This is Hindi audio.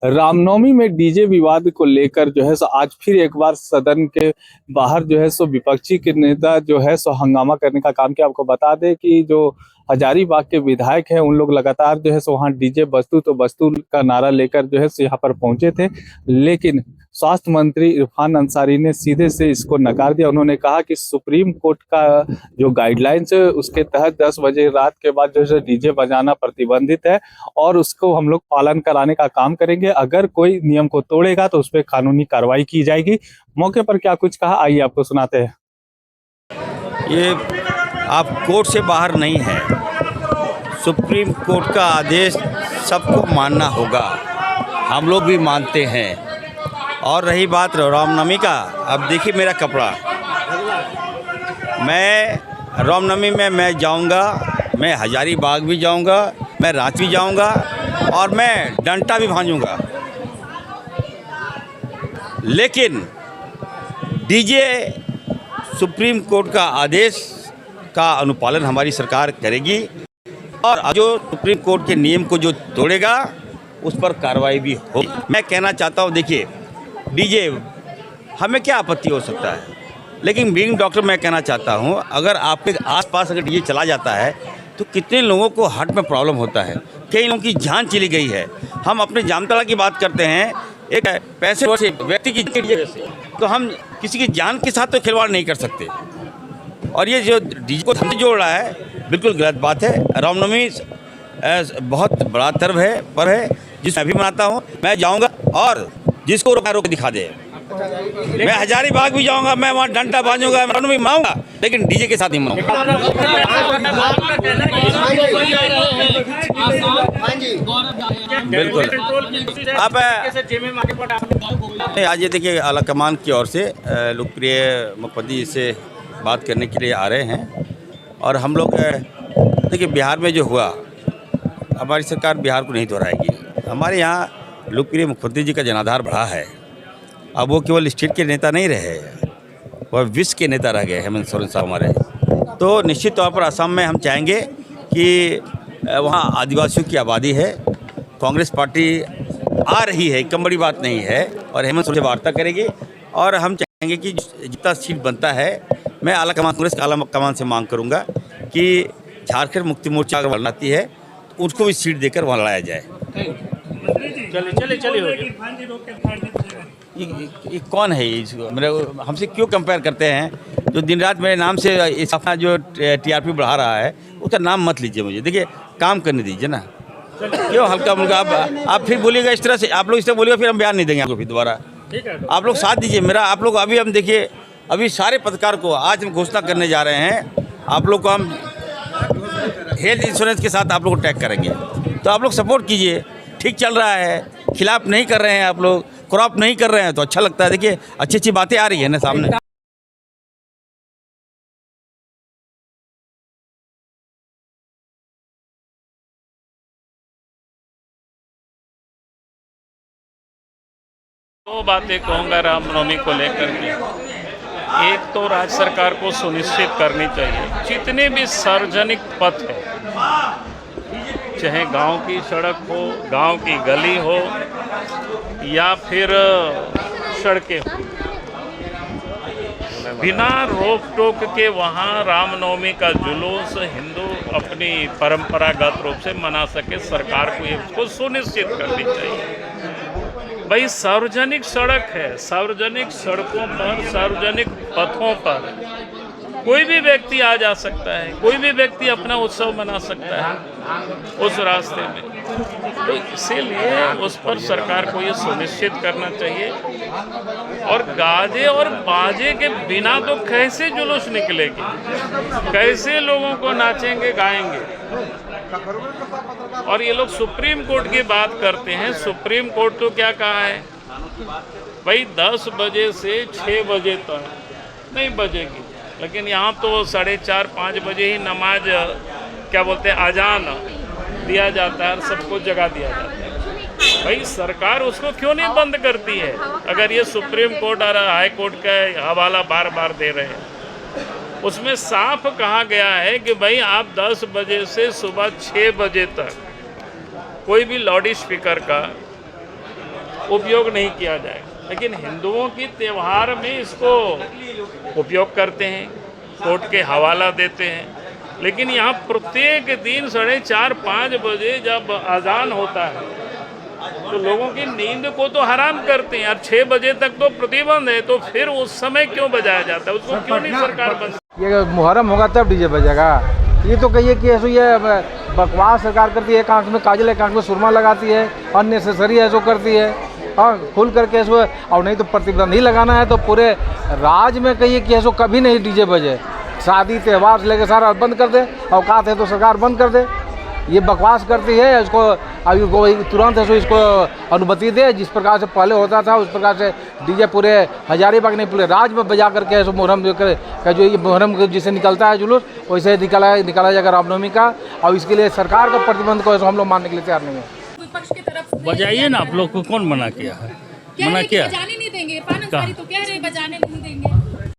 रामनवमी में डीजे विवाद को लेकर जो है सो आज फिर एक बार सदन के बाहर जो है सो विपक्षी के नेता जो है सो हंगामा करने का काम किया। आपको बता दें कि जो हजारीबाग के विधायक हैं उन लोग लगातार जो है सो वहाँ डीजे बस्तु तो बस्तु का नारा लेकर जो है सो यहाँ पर पहुंचे थे, लेकिन स्वास्थ्य मंत्री इरफान अंसारी ने सीधे से इसको नकार दिया। उन्होंने कहा कि सुप्रीम कोर्ट का जो गाइडलाइंस है उसके तहत 10 बजे रात के बाद जो है डीजे बजाना प्रतिबंधित है और उसको हम लोग पालन कराने का काम करेंगे। अगर कोई नियम को तोड़ेगा तो उस पर कानूनी कार्रवाई की जाएगी। मौके पर क्या कुछ कहा, आइए आपको सुनाते हैं। ये आप कोर्ट से बाहर नहीं है, सुप्रीम कोर्ट का आदेश सबको मानना होगा, हम लोग भी मानते हैं। और रही बात रामनवमी का, अब देखिए मेरा कपड़ा, मैं रामनवमी में मैं जाऊंगा, मैं हजारीबाग भी जाऊंगा, मैं रांची भी जाऊंगा और मैं डंटा भी भांजूंगा, लेकिन डीजे सुप्रीम कोर्ट का आदेश का अनुपालन हमारी सरकार करेगी और जो सुप्रीम कोर्ट के नियम को जो तोड़ेगा उस पर कार्रवाई भी होगी। मैं कहना चाहता हूँ, देखिए डीजे हमें क्या आपत्ति हो सकता है, लेकिन बीइंग डॉक्टर मैं कहना चाहता हूँ, अगर आपके आसपास अगर डीजे चला जाता है तो कितने लोगों को हार्ट में प्रॉब्लम होता है, कई लोगों की जान चली गई है। हम अपने जामताड़ा की बात करते हैं, एक पैसे वर्ष व्यक्ति की डीजे से, तो हम किसी की जान के साथ तो खिलवाड़ नहीं कर सकते। और ये जो डीजे को हमसे जोड़ रहा है बिल्कुल गलत बात है। रामनवमी बहुत बड़ा पर्व है जिसे मैं भी मनाता हूँ। मैं जाऊँगा और जिसको रोक दिखा दे, मैं हजारीबाग भी जाऊंगा, मैं वहाँ डंडा बांधूंगा, मैं भी मनाऊंगा, लेकिन डीजे के साथ नहीं मनाऊंगा। बिल्कुल। अब आज ये देखिए आला कमान की ओर से लोकप्रिय मुख्यमंत्री जी से बात करने के लिए आ रहे हैं। और हम लोग देखिए बिहार में जो हुआ, हमारी सरकार बिहार को नहीं दोहराएगी। हमारे यहाँ लोकप्रिय मुख्यमंत्री जी का जनाधार बढ़ा है। अब वो केवल स्टेट के नेता नहीं रहे, वह विश्व के नेता रह गए हेमंत सोरेन साहब हमारे। तो निश्चित तौर पर असम में हम चाहेंगे कि वहाँ आदिवासियों की आबादी है, कांग्रेस पार्टी आ रही है, कम बड़ी बात नहीं है, और हेमंत सोरेन से वार्ता करेगी। और हम चाहेंगे कि जितना सीट बनता है, मैं आला कमान कांग्रेस आला कमान से मांग करूँगा कि झारखंड मुक्ति मोर्चा अगर लड़ाती है तो उसको भी सीट देकर वहाँ लड़ाया जाए। चलिए ये कौन है, मेरे हमसे क्यों कंपेयर करते हैं? जो दिन रात मेरे नाम से इस अपना जो टीआरपी बढ़ा रहा है उसका नाम मत लीजिए मुझे। देखिए काम करने दीजिए ना, क्यों हल्का मुल्का आप फिर बोलिएगा इस तरह से, आप लोग इस तरह बोलिएगा फिर हम बयान नहीं देंगे आपको फिर दोबारा। आप लोग साथ दीजिए मेरा। आप लोग अभी हम देखिए, अभी सारे पत्रकार को आज हम घोषणा करने जा रहे हैं, आप लोग को हम हेल्थ इंश्योरेंस के साथ आप लोग को टैग करेंगे, तो आप लोग सपोर्ट कीजिए। ठीक चल रहा है, खिलाफ नहीं कर रहे हैं, आप लोग क्रॉप नहीं कर रहे हैं, तो अच्छा लगता है। देखिए अच्छी अच्छी बातें आ रही है ना सामने। दो बातें कहूँगा रामनवमी को लेकर के। एक तो राज्य सरकार को सुनिश्चित करनी चाहिए जितने भी सार्वजनिक पथ है, चाहे गांव की सड़क हो, गांव की गली हो या फिर सड़कें हो, बिना रोक टोक के वहाँ रामनवमी का जुलूस हिंदू अपनी परंपरागत रूप से मना सके। सरकार को ये उसको सुनिश्चित करनी चाहिए। भाई सार्वजनिक सड़क है, सार्वजनिक सड़कों पर, सार्वजनिक पथों पर कोई भी व्यक्ति आ जा सकता है, कोई भी व्यक्ति अपना उत्सव मना सकता है उस रास्ते में। तो इसीलिए उस पर सरकार को ये सुनिश्चित करना चाहिए। और गाजे और बाजे के बिना तो कैसे जुलूस निकलेगी, कैसे लोगों को नाचेंगे गाएंगे। और ये लोग सुप्रीम कोर्ट की बात करते हैं। सुप्रीम कोर्ट तो क्या कहा है भाई, 10 बजे से 6 बजे तक नहीं बजेगी, लेकिन यहाँ तो 4:30-5 बजे ही नमाज क्या बोलते हैं अजान दिया जाता है और सबको जगा दिया जाता है। भाई सरकार उसको क्यों नहीं बंद करती है, अगर ये सुप्रीम कोर्ट और हाई कोर्ट का हवाला बार बार दे रहे हैं। उसमें साफ कहा गया है कि भाई आप 10 बजे से सुबह 6 बजे तक कोई भी लाउड स्पीकर का उपयोग नहीं किया जाएगा। लेकिन हिंदुओं की त्यौहार में इसको उपयोग करते हैं, कोर्ट के हवाला देते हैं। लेकिन यहाँ प्रत्येक दिन 4:30-5 बजे जब अजान होता है तो लोगों की नींद को तो हराम करते हैं, और 6 बजे तक तो प्रतिबंध है, तो फिर उस समय क्यों बजाया जाता है? उसको क्यों नहीं सरकार बंद? ये मुहर्रम होगा तब डीजे बजेगा। ये तो कहिए कि ऐसे ये बकवास सरकार करती है, एक आंख में काजल एक आंख में सुरमा लगाती है, अननेसेसरी ऐसो करती है। हाँ, खुल करके ऐसो, और नहीं तो प्रतिबंध ही लगाना है तो पूरे राज्य में कहिए कि ऐसो कभी नहीं डीजे बजे। शादी त्यौहार से लेकर सारा बंद कर दे, औकात है तो सरकार बंद कर दे। ये बकवास करती है, इसको अभी तुरंत है सो इसको अनुमति दे। जिस प्रकार से पहले होता था उस प्रकार से डीजे पूरे हजारीबाग नहीं पूरे राज्य में बजा करके ऐसे मुहर्रम का जो ये मुहर्रम जिसे निकलता है जुलूस वैसे निकाला जाएगा रामनवमी का। और इसके लिए सरकार का प्रतिबंध को हम लोग मानने के लिए तैयार नहीं है। विपक्ष की तरफ बजाइए ना, आप लोग को कौन मना किया है? मना किया बजाने नहीं देंगे, पान अंसारी तो कह रहे हैं बजाने नहीं देंगे।